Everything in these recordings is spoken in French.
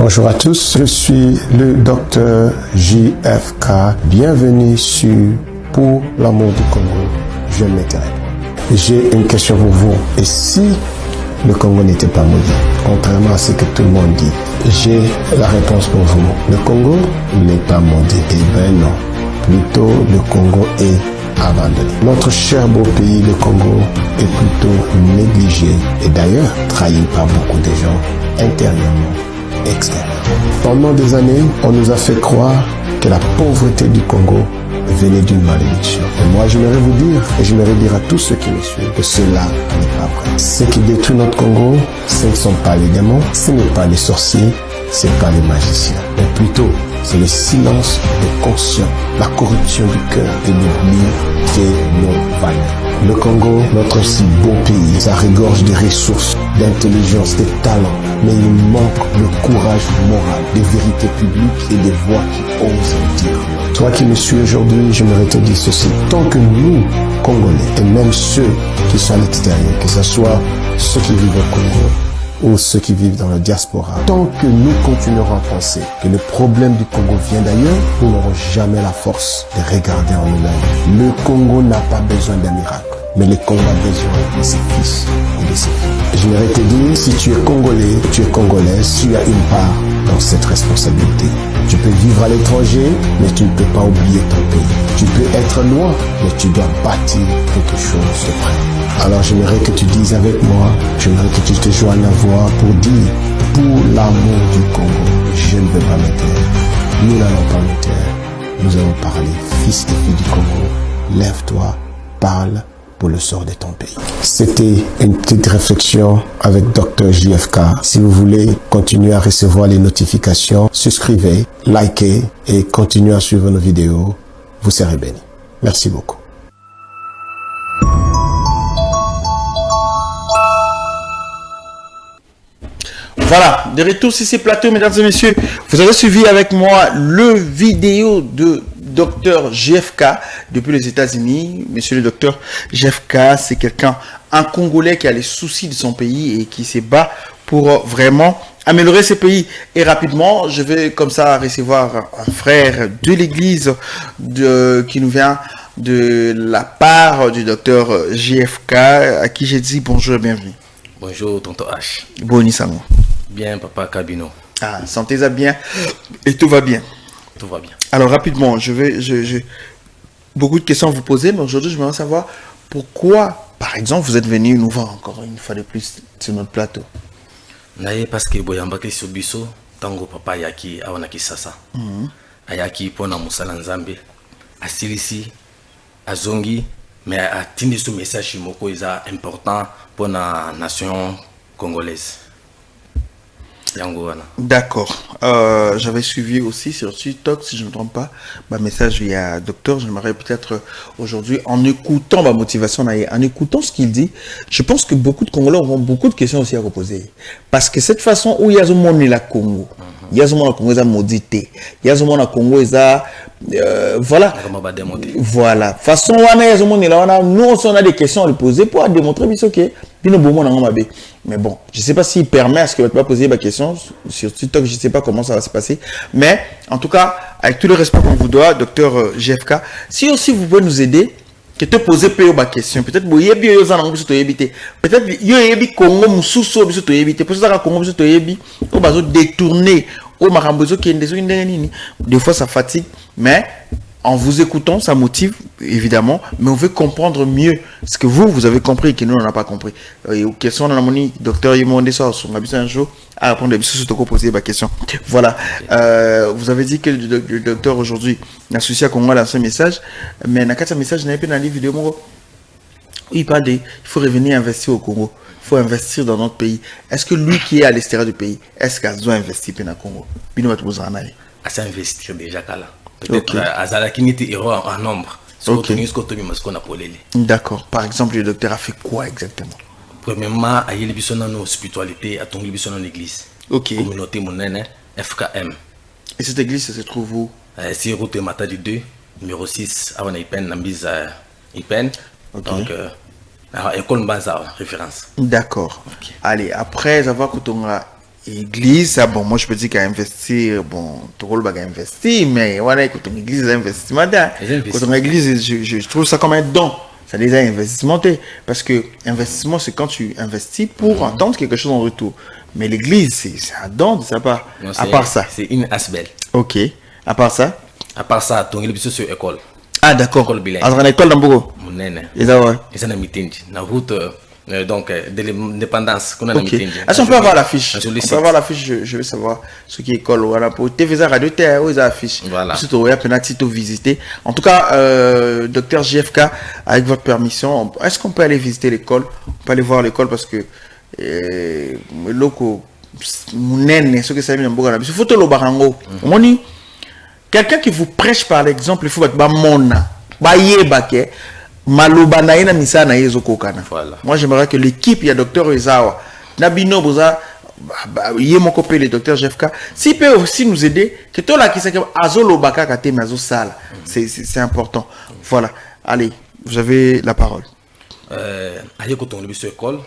Bonjour à tous, je suis le docteur JFK. Bienvenue sur Pour l'amour du Congo, je m'éteins. J'ai une question pour vous. Et si le Congo n'était pas maudit, contrairement à ce que tout le monde dit? J'ai la réponse pour vous. Le Congo n'est pas maudit. Eh bien non. Plutôt, le Congo est abandonné. Notre cher beau pays, le Congo, est plutôt négligé et d'ailleurs trahi par beaucoup de gens intérieurement, extérieurement. Pendant des années, on nous a fait croire que la pauvreté du Congo venait d'une malédiction. Et moi, j'aimerais vous dire, et j'aimerais dire à tous ceux qui me suivent, que cela n'est pas vrai. Ce qui détruit notre Congo, ce ne sont pas les démons, ce n'est pas les sorciers, ce n'est pas les magiciens, mais plutôt, c'est le silence des conscients, la corruption du cœur et l'oubli de nos valeurs. Le Congo, notre si beau pays, ça regorge de ressources, d'intelligence, de talents, mais il manque le courage moral, des vérités publiques et des voix qui osent dire. Toi qui me suis aujourd'hui, j'aimerais te dire ceci. Tant que nous, Congolais, et même ceux qui sont à l'extérieur, que ce soit ceux qui vivent au Congo, ou ceux qui vivent dans la diaspora, tant que nous continuerons à penser que le problème du Congo vient d'ailleurs, nous n'aurons jamais la force de regarder en nous-mêmes. Le Congo n'a pas besoin d'un miracle, mais le Congo a besoin de ses fils et de ses filles. J'aimerais te dire, si tu es Congolais, tu es Congolaise, tu as une part dans cette responsabilité. Tu peux vivre à l'étranger, mais tu ne peux pas oublier ton pays. Tu peux être loin, mais tu dois bâtir quelque chose de près. Alors j'aimerais que tu dises avec moi, j'aimerais que tu te joignes à voix pour dire, pour l'amour du Congo, je ne veux pas me taire. Nous n'allons pas me taire. Nous allons parler, fils et filles du Congo, lève-toi, parle pour le sort de ton pays. C'était une petite réflexion avec Dr JFK. Si vous voulez continuer à recevoir les notifications, souscrivez, likez et continuez à suivre nos vidéos. Vous serez bénis. Merci beaucoup. Voilà, de retour sur ces plateaux, mesdames et messieurs. Vous avez suivi avec moi le vidéo de Dr JFK depuis les États-Unis. Monsieur le Dr JFK, c'est quelqu'un, un Congolais qui a les soucis de son pays et qui se bat pour vraiment améliorer ce pays. Et rapidement, je vais comme ça recevoir un frère de l'église qui nous vient de la part du Dr JFK, à qui j'ai dit bonjour et bienvenue. Bonjour, tonton H. Boni Sango. Bien, papa Kabino. Ah, sentez-vous bien et tout va bien. Tout va bien. Alors, rapidement, j'ai beaucoup de questions à vous poser, mais aujourd'hui, je voudrais savoir pourquoi, par exemple, vous êtes venu nous voir encore une fois de plus sur notre plateau. Naye parce que boyambaki sur biso, tango papa yaki awanaki sasa. Ayaki pona musala nzambe, asilisi, azongi, mais atindi ce message moko est important pour la nation congolaise. D'accord. J'avais suivi aussi sur TikTok, si je ne me trompe pas, ma message via docteur. J'aimerais peut-être aujourd'hui, en écoutant ma motivation, en écoutant ce qu'il dit, je pense que beaucoup de Congolais auront beaucoup de questions aussi à reposer. Parce que cette façon où il y a ce monde la Congo, il y a ce monde Congo, il y a maudité, il y a ce monde Congo, il y a voilà. Voilà. Façon où il y a ce monde là, nous on a des questions à lui poser pour démontrer que mais bon, je ne sais pas s'il permet à ce qu'il va pas poser ma question sur TikTok, je ne sais pas comment ça va se passer. Mais en tout cas, avec tout le respect qu'on vous doit, docteur JFK, si aussi vous pouvez nous aider, que te poser ma question. Peut-être que vous avez peut-être que vous avez Congo Moussousso, peut-être que Congo Moussousso détourné. Des fois ça fatigue, mais en vous écoutant, ça motive, évidemment, mais on veut comprendre mieux ce que vous avez compris et que nous, on n'a pas compris. Question de la monnaie, docteur Yimondé, ça, on a un jour à répondre à ce que poser ma question. Voilà. Vous avez dit que le docteur aujourd'hui, l'associé à Congo, a lancé un message, mais dans ce message, il y a dans les vidéos, où il parle il faut revenir investir au Congo. Il faut investir dans notre pays. Est-ce que lui qui est à l'extérieur du pays, est-ce qu'il doit investir dans le Congo? Il doit investir déjà, Kala. Peut-être Azalaki n'était héros en nombre. D'accord. Par exemple, le docteur a fait quoi exactement? Premièrement, il y a une spiritualité, il y a une église. Ok. Communauté monnaie, FKM. Et cette église, ça se trouve où? C'est route Matadi 2, numéro 6, avant Ipen, Nambiz Ipen. Donc, école Mbaza, référence. D'accord. Okay. Allez, après avoir église, ça, bon, moi je peux dire qu'à investir, bon, tout le monde va investir, mais voilà, quand on église, investissement, quand on église, je trouve ça comme un don. Ça déjà investissement, parce que investissement, c'est quand tu investis pour entendre quelque chose en retour. Mais l'église, c'est un don de sa part. Non, à part ça. C'est une asbel. Ok. À part ça. À part ça, ton église sur école. Ah, d'accord. École bilingue. À l'école d'Ambogo. Mon nene. Et ça, ouais. Et ça, na mitinji. Na route, donc, de l'indépendance. Qu'on a Ok. Est-ce qu'on peut avoir l'affiche? On peut avoir l'affiche, je veux savoir ce qui est école. Voilà, pour TV Radio, où ils affichent. Voilà. Surtout, il y a penalty tout visiter. En tout cas, docteur JFK, avec votre permission, est-ce qu'on peut aller visiter l'école? On peut aller voir l'école parce que, loco, mounene, ce que ça veut dire, il faut tout le barango. On dit, quelqu'un qui vous prêche par l'exemple, il faut être mona, baye bake. Maloba na ina misa na yezo kokana. Voilà. Moi j'aimerais que l'équipe, il y a docteur Ezawa, Nabino Boza, Yemo le docteur JFK, s'il peut aussi nous aider, que tout là qui sait que Azolo Baka Kate Mazo Sala, c'est important. Voilà. Allez, vous avez la parole. Aïe quand on est sur l'école,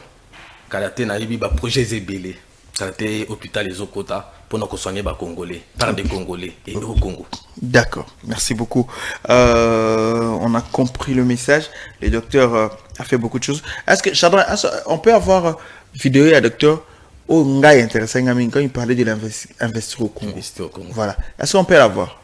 Karaté na yibi ba projet zébélé. Karaté hôpital les Okota pour nous soigner les Congolais, par des Congolais et au Congo. D'accord, merci beaucoup. On a compris le message. Le docteur a fait beaucoup de choses. Est-ce que Chadra, on peut avoir vidéo à docteur au Ngai intéressant quand il parlait de l'investir au Congo. Voilà. Est-ce qu'on peut la voir?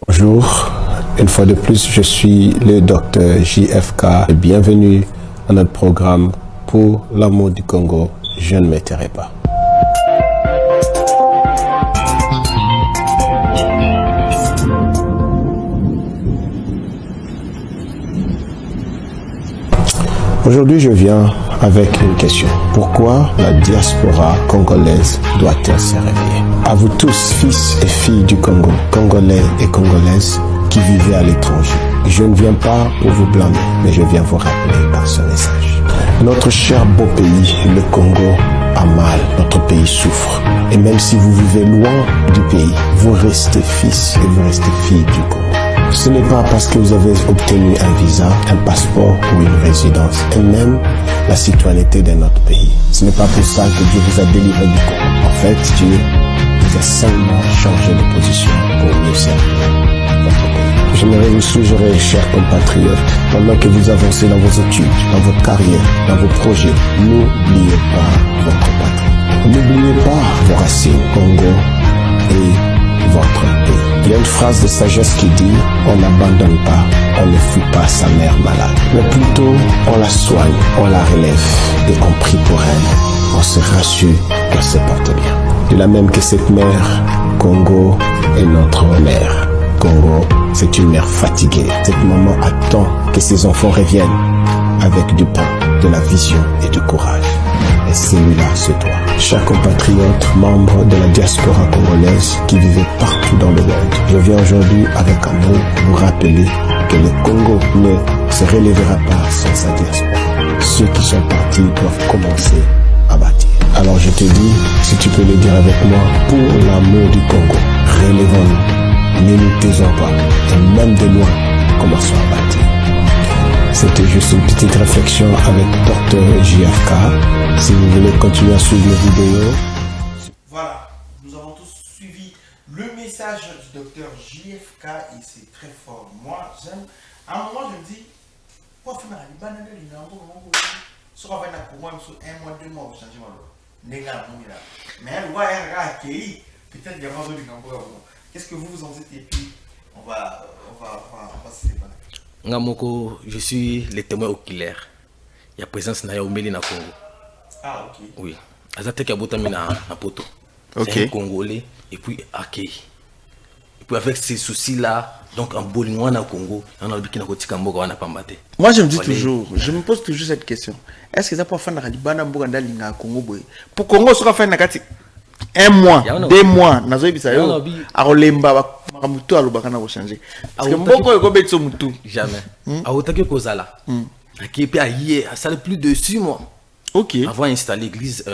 Bonjour, une fois de plus, je suis le docteur JFK. Bienvenue à notre programme pour l'amour du Congo. Je ne m'étairai pas. Aujourd'hui, je viens avec une question. Pourquoi la diaspora congolaise doit-elle se réveiller? À vous tous, fils et filles du Congo, Congolais et Congolaises qui vivez à l'étranger, je ne viens pas pour vous blâmer, mais je viens vous rappeler par ce message. Notre cher beau pays, le Congo, a mal. Notre pays souffre. Et même si vous vivez loin du pays, vous restez fils et vous restez filles du Congo. Ce n'est pas parce que vous avez obtenu un visa, un passeport ou une résidence, et même la citoyenneté de notre pays. Ce n'est pas pour ça que Dieu vous a délivré du Congo. En fait, Dieu vous a seulement changé de position pour mieux servir votre pays. J'aimerais vous suggérer, chers compatriotes, pendant que vous avancez dans vos études, dans votre carrière, dans vos projets, n'oubliez pas votre patrie. N'oubliez pas vos racines, Congo et votre pays. Il y a une phrase de sagesse qui dit « On n'abandonne pas, on ne fuit pas sa mère malade. Mais plutôt, on la soigne, on la relève et on prie pour elle. On se rassure qu'elle se porte bien. » De la même que cette mère, Congo est notre mère. Congo, c'est une mère fatiguée. Cette maman attend que ses enfants reviennent avec du pain, de la vision et du courage. Et celui-là, c'est toi. Chers compatriotes, membres de la diaspora congolaise qui vivent partout dans le monde, je viens aujourd'hui avec amour vous rappeler que le Congo ne se relèvera pas sans sa diaspora. Ceux qui sont partis doivent commencer à bâtir. Alors je te dis, si tu peux le dire avec moi, pour l'amour du Congo, relevons-nous, ne nous taisons pas, et même de loin, commençons à bâtir. C'était juste une petite réflexion avec Dr JFK. Si vous voulez continuer à suivre les vidéos. Voilà, nous avons tous suivi le message du docteur JFK et c'est très fort. Moi, j'aime. À un moment, je me dis, pourquoi faire un banane de l'inambo, soit pour moi, un mois, 2 mois, vous changez ma loi. Mais elle va être accueillie. Peut-être qu'il y a pas besoin de l'inambo. Qu'est-ce que vous en dites? Et puis, on va se séparer. Ngamoko, je suis le témoin oculaire. Il y a présence na Yaoumeli na Congo. Ah, ok. Oui. Azateki abotami na poto. Ok. C'est un Congolais et puis accueilli. Et puis avec ces soucis-là, donc en Bolinois na Congo, on a dit qu'il n'a pas de pambate. Moi, je me dis toujours, je me pose toujours cette question. Est-ce que ça peut faire un Radibana Mboganda Linga Congo? Pour Congo, ça va faire un mois, 2 mois, nazo bisayo, a Rolemba, Mamutu à l'Obakana va changer. Parce que Mboko est comme ça, Mutu. Jamais. A Otake Kozala. Qui est ça plus de 6 mois. Ok. Avant d'installer l'église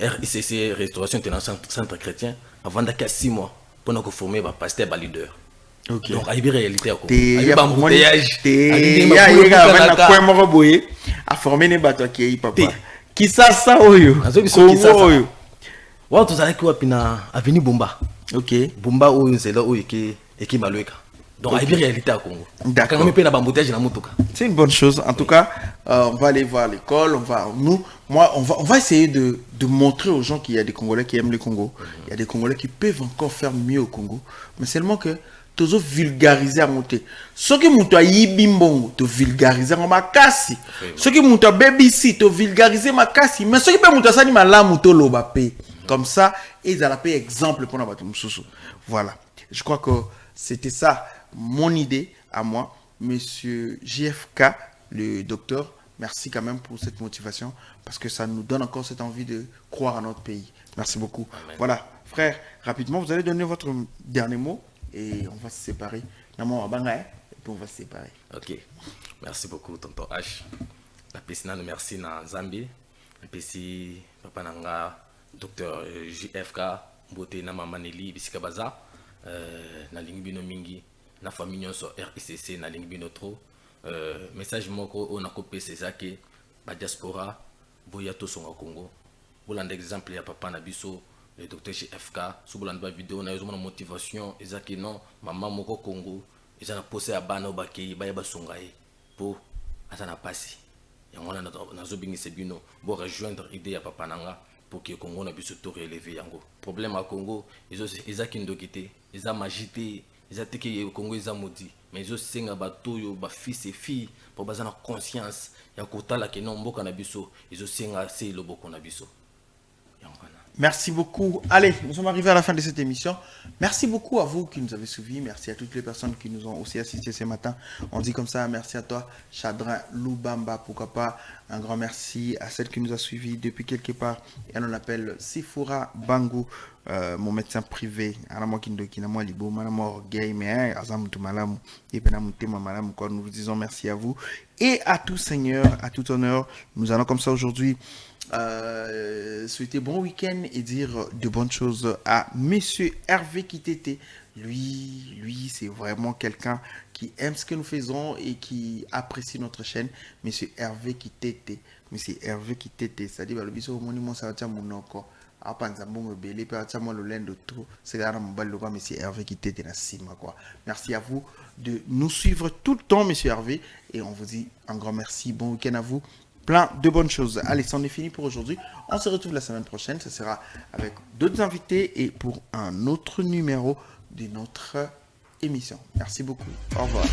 RICC, Restauration Internationale Centre Chrétien, avant d'avoir 6 mois, pour nous former un pasteur, un leader. Ok. Donc, il y a réalité à Congo. Il y a un embouteillage. Il y a un embouteillage. A formé des bateaux qui est papa. Kisasa oyo. Congo oyo. Wa tozalaki wapi na avenue Bumba. OK. Bumba oyo nzela oyo eki malweka. Donc okay. La réalité à Congo. D'accord. C'est une bonne chose. En tout cas, on va aller voir l'école. On va essayer de montrer aux gens qu'il y a des Congolais qui aiment le Congo. Il y a des Congolais qui peuvent encore faire mieux au Congo. Mais seulement que toujours vulgariser à monter. Ce qui monte à Yibimbongo, te vulgariser en makasi. Ce qui monte à BBC, te vulgariser makasi. Mais ce qui peut monter à ça, ni malamu to lobapé. Comme ça, ils ont la paix exemple pour notre Moussoussou. Voilà. Je crois que c'était ça. Mon idée à moi, monsieur JFK, le docteur, merci quand même pour cette motivation parce que ça nous donne encore cette envie de croire à notre pays. Merci beaucoup. Amen. Voilà, frère, rapidement, vous allez donner votre dernier mot et on va se séparer. Et puis on va se séparer. Ok, merci beaucoup, tonton H. La piscine, merci na Zambie. Et puis si papa nanga, docteur JFK, beauté na mamaneli, bisika baza, na lingbino mingi. Na famille sur RICC na lingi bino trop message moko on a copié c'est ça que ba diaspora boya to songa Congo bolanda exemple ya papa na biso le docteur JFK sous bolanda vidéo na yo mon motivation ezaki non maman moko Congo ezana posé à bana bakei ba yeba songa e po atana pasi yango na zo bingise bino bo rejoindre idée ya papa nanga pour que Congo na biso to relever yango problème à Congo ezaki ndokité eza magité. Ils ont dit que le Congo est maudit, mais ils ont dit que les fils et filles pour avoir la conscience, il y a que non beaucoup nabiso, ils ont dit que c'est le beaucoup nabiso. Merci beaucoup. Allez, nous sommes arrivés à la fin de cette émission. Merci beaucoup à vous qui nous avez suivis. Merci à toutes les personnes qui nous ont aussi assistés ce matin. On dit comme ça, merci à toi, Chadrin Loubamba. Pourquoi pas un grand merci à celle qui nous a suivis depuis quelque part. Et on l'appelle Sifura Bangu, mon médecin privé. Nous vous disons merci à vous. Et à tout Seigneur, à tout honneur. Nous allons comme ça aujourd'hui souhaiter bon week-end et dire de bonnes choses à monsieur Hervé Kitete. Lui, c'est vraiment quelqu'un qui aime ce que nous faisons et qui apprécie notre chaîne. Monsieur Hervé Kitete. Monsieur Hervé Kitete. C'est-à-dire, le biso monument ça va mon encore. Merci à vous de nous suivre tout le temps, monsieur Hervé. Et on vous dit un grand merci. Bon week-end à vous. Plein de bonnes choses. Allez, c'en est fini pour aujourd'hui. On se retrouve la semaine prochaine. Ce sera avec d'autres invités et pour un autre numéro de notre émission. Merci beaucoup. Au revoir.